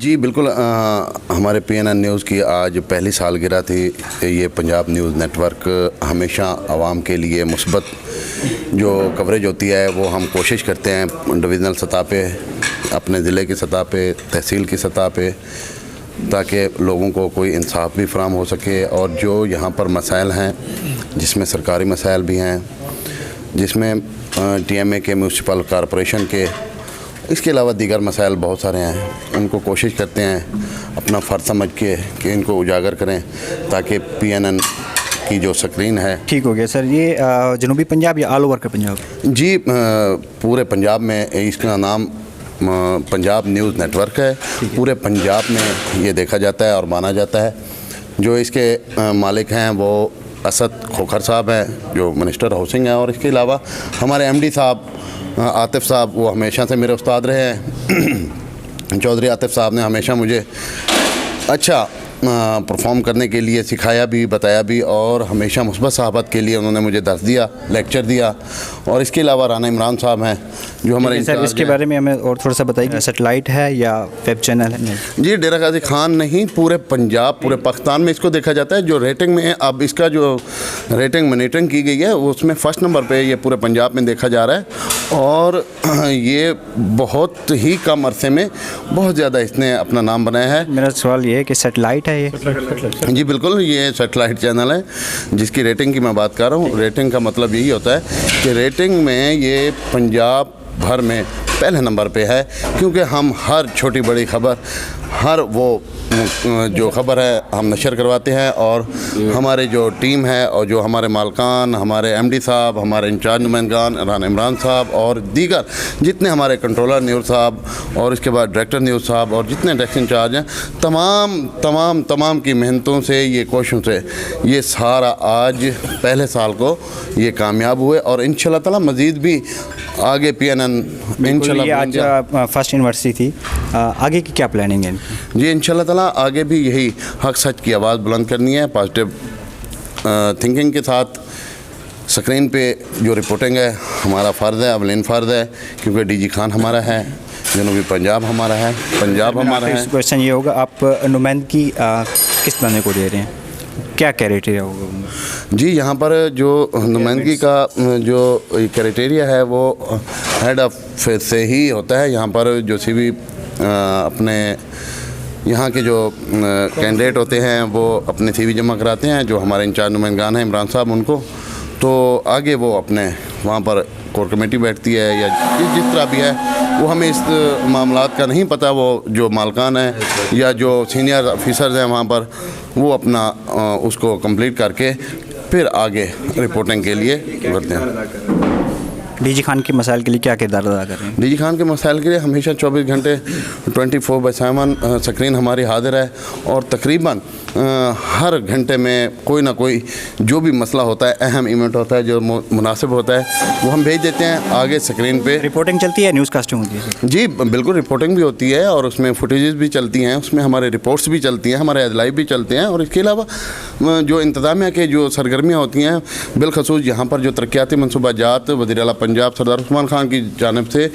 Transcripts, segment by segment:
जी बिल्कुल, हमारे PNN news की आज पहली सालगिरह थी। ये पंजाब न्यूज़ नेटवर्क हमेशा आवाम के लिए मुस्बत जो कवरेज होती है वो हम कोशिश करते हैं डिविज़नल सतह पे, अपने ज़िले की सतह पे, तहसील की सतह पे, ताकि लोगों को कोई इंसाफ भी फराहम हो सके। और जो यहाँ पर मसाइल हैं, जिसमें सरकारी मसाइल भी हैं, जिसमें TMA के, म्यूनसिपल कॉरपोरेशन के, इसके अलावा दीगर मसाइल बहुत सारे हैं, उनको कोशिश करते हैं अपना फ़र्ज समझ के कि इनको उजागर करें ताकि PNN की जो स्क्रीन है। ठीक हो गया सर। ये जनूबी पंजाब या ऑल ओवर का पंजाब? जी पूरे पंजाब में इसका नाम पंजाब न्यूज़ नेटवर्क है। पूरे पंजाब में ये देखा जाता है और माना जाता है। जो इसके मालिक हैं वो असद खोखर साहब हैं, जो मिनिस्टर हाउसिंग हैं, और इसके अलावा हमारे MD साहब आतिफ साहब, वो हमेशा से मेरे उस्ताद रहे हैं। चौधरी आतिफ साहब ने हमेशा मुझे अच्छा परफॉर्म करने के लिए सिखाया भी, बताया भी, और हमेशा मुस्बत सहाबत के लिए उन्होंने मुझे दर्स दिया, लेक्चर दिया। और इसके अलावा राना इमरान साहब हैं जो हमारे सर, इसके बारे में हमें और थोड़ा सा बताइए। सैटेलाइट है या वेब चैनल है? जी डेरा गाजी खान नहीं, पूरे पंजाब, पूरे पाकिस्तान में इसको देखा जाता है। जो रेटिंग में अब इसका जो रेटिंग मॉनिटरिंग की गई है उसमें फ़र्स्ट नंबर पे ये पूरे पंजाब में देखा जा रहा है। और ये बहुत ही कम अरसे में बहुत ज़्यादा इसने अपना नाम बनाया है। मेरा सवाल ये है कि सैटेलाइट है ये? जी बिल्कुल, ये सैटेलाइट चैनल है जिसकी रेटिंग की मैं बात कर रहा हूँ। रेटिंग का मतलब यही होता है कि रेटिंग में ये पंजाब भर में पहले नंबर पे है, क्योंकि हम हर छोटी बड़ी खबर, हर वो जो ख़बर है हम नशर करवाते हैं। और हमारे जो टीम है और जो हमारे मालकान, हमारे MD साहब, हमारे इंचार्ज नुमाइंदगान राना इमरान साहब और दीगर जितने हमारे कंट्रोलर न्यूज़ साहब और इसके बाद डायरेक्टर न्यूज़ साहब और जितने डेस्क इंचार्ज हैं, तमाम की मेहनतों से, ये कोशिशों से ये सारा आज पहले साल को ये कामयाब हुए। और इंशाल्लाह ताला मज़ीद भी आगे PNN इंशाल्लाह। आज फर्स्ट यूनिवर्सिटी थी, आगे की क्या प्लानिंग है? जी इंशाल्लाह ताला आगे भी यही हक सच की आवाज़ बुलंद करनी है, पॉजिटिव थिंकिंग के साथ। स्क्रीन पे जो रिपोर्टिंग है हमारा फ़र्ज़ है, अवलिन फ़र्ज़ है, क्योंकि DG खान हमारा है, जनूबी पंजाब हमारा है, पंजाब हमारा है। क्वेश्चन ये होगा, आप नुमाइंदगी किस बंदे को दे रहे हैं, क्या क्राइटेरिया होगा? जी यहाँ पर जो नुमाइंदगी का जो क्राइटेरिया है वो हेड ऑफिस से ही होता है। यहाँ पर जो CV अपने यहाँ के जो कैंडिडेट होते हैं वो अपने CV जमा कराते हैं, जो हमारे इंचार्ज नुमाइंदगान हैं इमरान साहब, उनको तो आगे वो अपने वहाँ पर कोर कमेटी बैठती है या जिस तरह भी है, वो हमें इस मामलात का नहीं पता। वो जो मालकान हैं या जो सीनियर ऑफिसर्स हैं वहाँ पर, वो अपना उसको कंप्लीट करके फिर आगे रिपोर्टिंग के लिए करते हैं। DG खान के मसाइल के लिए क्या किरदार अदा कर रहे हैं? DG खान के मसाइल के लिए हमेशा 24 घंटे 24/7 स्क्रीन हमारी हाजिर है। और तकरीबन हर घंटे में कोई ना कोई जो भी मसला होता है, अहम इवेंट होता है, जो मुनासिब होता है, वो हम भेज देते हैं आगे स्क्रीन पे। रिपोर्टिंग चलती है, न्यूज़ कास्टिंग होती है? जी बिल्कुल, रिपोर्टिंग भी होती है और उसमें फुटेजेस भी चलती हैं, उसमें हमारे रिपोर्ट्स भी चलती हैं, हमारे लाइव भी चलते हैं। और इसके अलावा जो इंतज़ामिया के जो सरगर्मियाँ होती हैं, बिलखसूस यहाँ पर जो तरक्याती मनसूबाजात वज़ीर आला पंजाब सरदार उस्मान खान की जानिब से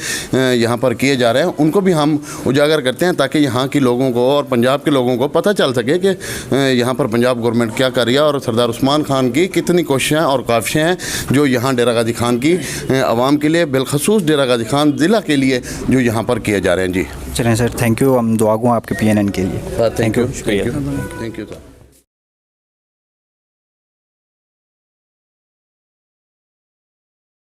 यहाँ पर किए जा रहे हैं, उनको भी हम उजागर करते हैं ताकि यहाँ के लोगों को और पंजाब के लोगों को पता चल सके कि यहाँ पर पंजाब गवर्नमेंट क्या कर रही है और सरदार उस्मान खान की कितनी कोशिशें और काविशें हैं जो यहाँ डेरा गाजी खान की आवाम के लिए, बिलखसूस डेरा गाजी खान ज़िला के लिए जो यहाँ पर किए जा रहे हैं। जी चलें सर, थैंक यू। हम दुआ गो आपके PNN के लिए। Thank you sir.